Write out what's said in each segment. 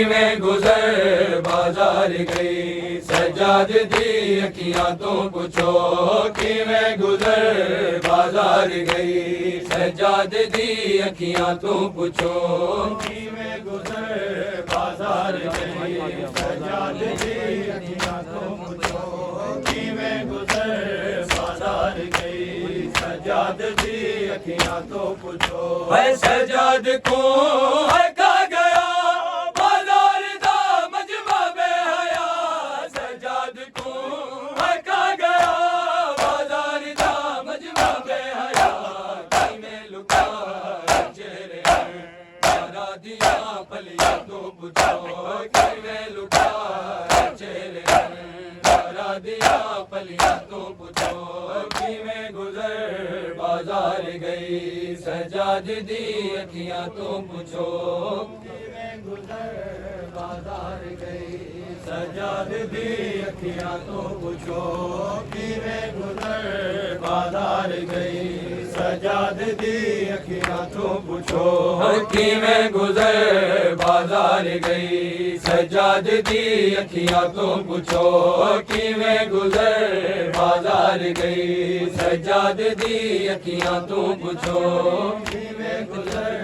میں گزر بازار گئی سجاد دی اکھیاں تو پوچھو کہ میں گزر بازار گئی سجاد دی اکھیاں تو پوچھو کہ میں گزر بازار گئی سجاد دی اکھیاں تو پوچھو کہ میں گزر بازار گئی سجاد دی اکھیاں تو پوچھو اے سجاد کو سجاد دی اکھیاں تو پوچھو کہ میں گزر بازار گئی سجاد دی اکھیاں تو پوچھو کہ میں گزر بازار گئی سجاد دی اکھیاں تو پوچھو کہ میں گزر بازار گئی سجاد دی اکھیاں تو پوچھو کہ میں گزر بازار گئی سجاد دی اکھیاں تو پوچھو کہ میں گزر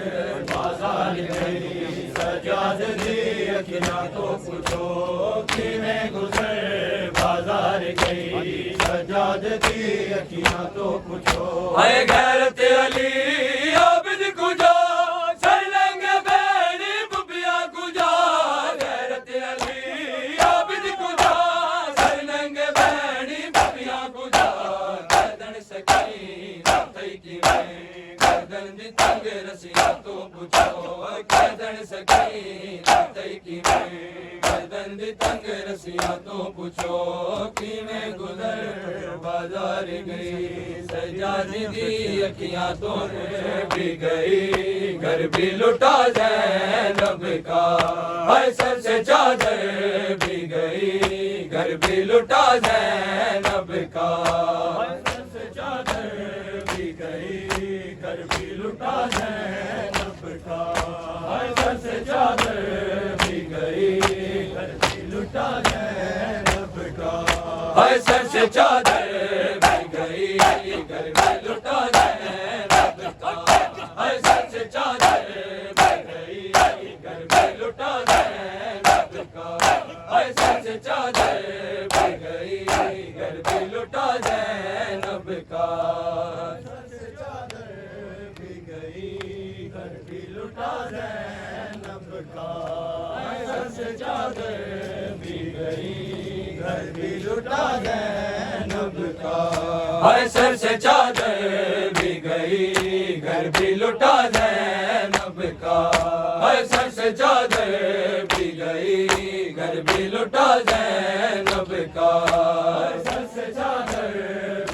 بازار گئی سجاد دی اکھیاں تو پوچھو کہ میں گزر بازار گئی سجاد دی اکھیاں تو پوچھو اے غیرت علی عابد کجا سرلنگ بیڑی ببیا کجا غیرت علی عابد کجا سرلنگ بیڑی ببیا کجا گردن سکی ناتی کی میں گردن دی تنگ رسیاں تو پوچھو گردن سکی ناتی کی میں گردن دی تنگ رسیاں تو پوچھو کہ میں گزر بازار گئی سجاد دی اکھیاں تو بھی گئی گھر بھی لٹا زینب کا ہر سر سے چادر بھی گئی گھر بھی لٹا زینب کا ہر سر سے چادر بھی گئی گھر بھی لٹا زینب کا ہر سر سے چادر بھی گئی گھر بھی لٹا زینب کا ہر سر سے چادر بھی گئی گھر بھی لٹا زینب کا ہر سر سے چادر بھی گئی گھر بھی لٹا زینب کا ہر سر سے چادر بھی گئی گھر بھی لٹا زینب کا سر سے چادر بھی گئی گھر بھی لٹا زینب کا سر سے چادر بھی گئی گھر بھی لٹا زینب کا ہر سر سے چادر بھی گئی گھر بھی لٹا زینب کا ہر سر سے چادر بھی گئی گھر بھی لٹا زینب کا ہر سر سے چادر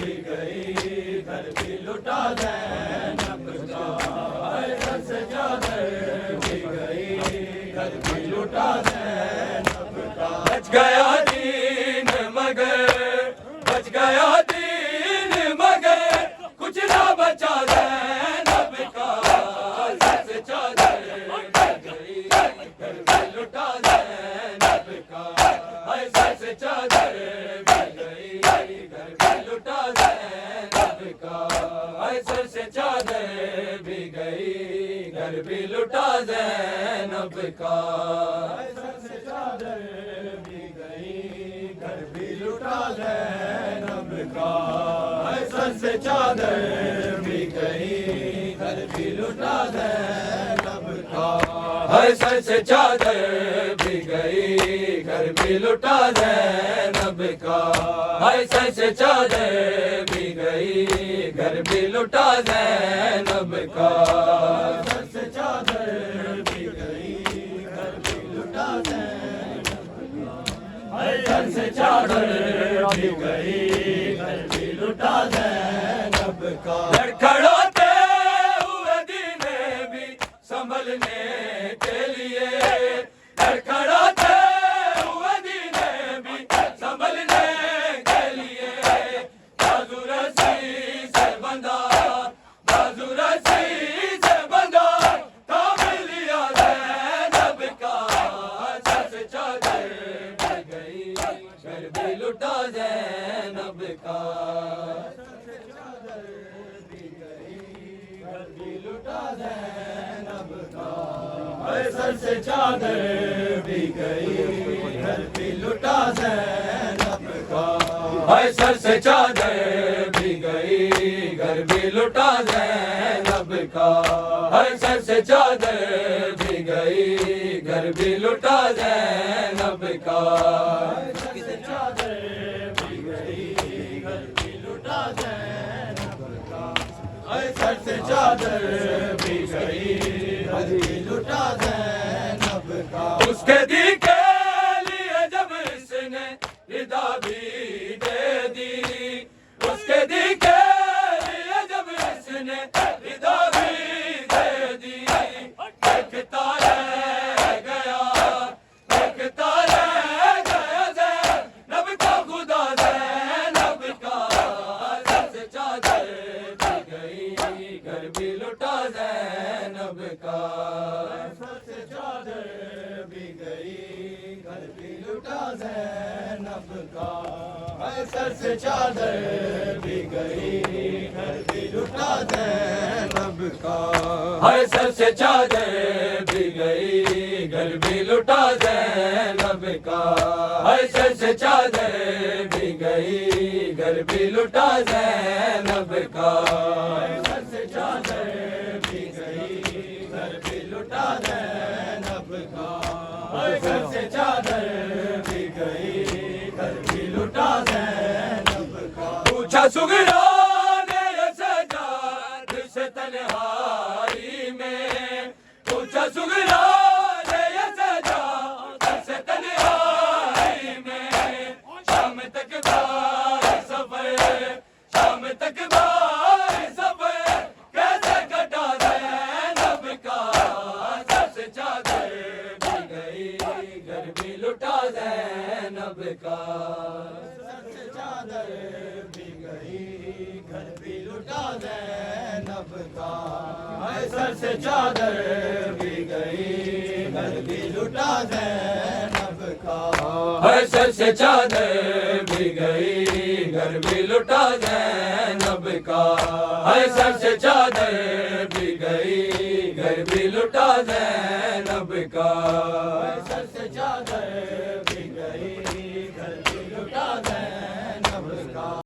بھی گئی گھر بھی لٹا زینب کا ہر سر سے چادر بھی گئی گھر بھی لٹا زینب کا بچ گیا دین مگر بچ گیا دین مگر کچھ نہ بچا زینب کا سر سے چادر بھی گئی گھر بھی لٹا زینب کا ہر سر سے چادر بھی گئی گھر بھی لٹا زینب کا ہر سر سے چادر بھی گئی گھر بھی لٹا زینب کا ہر سر سے چادر بھی گئی گھر بھی لٹا زینب کا ہر سر سے چادر بھی گئی گھر بھی لٹا زینب کا ہر سر سے چادر بھی گئی گھر بھی لٹا زینب کا ہر سر سے چادر بھی گئی گھر بھی لٹا زینب کا سر سے چادر بھی گئی گھر بھی لٹا زینب کا ہر سر سے چادر بھی گئی گھر بھی لٹا زینب کا لڑکھڑاتے ہوئے دن بھی سنبھلنے کے لیے لڑکھڑاتے ہوئے دن بھی سنبھلنے کے لیے بازو رسی سے بندھا بازو رسی سے بندھا تابے سر سے چادر بھی گئی گھر بھی لٹا زینب کا ہائے سر سے چادر بھی گئی گھر بھی لٹا زینب کا ہائے سر سے چادر بھی گئی گھر بھی لٹا زینب کا سر سے چادر بھی گئی گھر بھی لٹا زینب کا سر سے چادر بھی گئی گھر بھی لٹا زینب کا اس کے دی کے لیے جب اس نے ردا بھی دے دی اس کے دی کے لیے جب اس نے ردا بھی دے دی دیکھتا رہ گیا دیکھتا رہ گیا زینب کا خدا زینب کا سر سے چادر بھی گئی گھر بھی لٹا زینب کا سر سے چادر بھی گئی گھر بھی لٹا زینب کا سر سے چادر بھی گئی گھر بھی لٹا زینب کا ہائے سر سے چادر بھی گئی گھر بھی لٹا زینب کا ہائے سر سے چادر بھی گئی گھر بھی لٹا زینب کا سر سے چادر بھی گئی گھر بھی لٹا زینب کا سر سے چادر بھی گئی گھر بھی لٹا زینب کا پوچھا سگرا نے یہ سجاد سے تنہائی میں پوچھا سگرا نے یہ سجاد سے تنہائی میں شام تک بھائی سفر شام تک بھائی سفر کیسے کٹا زینب کا سر سے چادر بھی گئی گھر بھی لٹا زینب کا سر سے چادر بھی گئی گھر بھی لٹا زینب کا سر سے چادر بھی گئی گھر بھی لٹا زینب کا سر سے چادر بھی گئی گھر بھی لٹا زینب کا سر سے چادر بھی گئی گھر بھی لٹا زینب کا سر سے چادر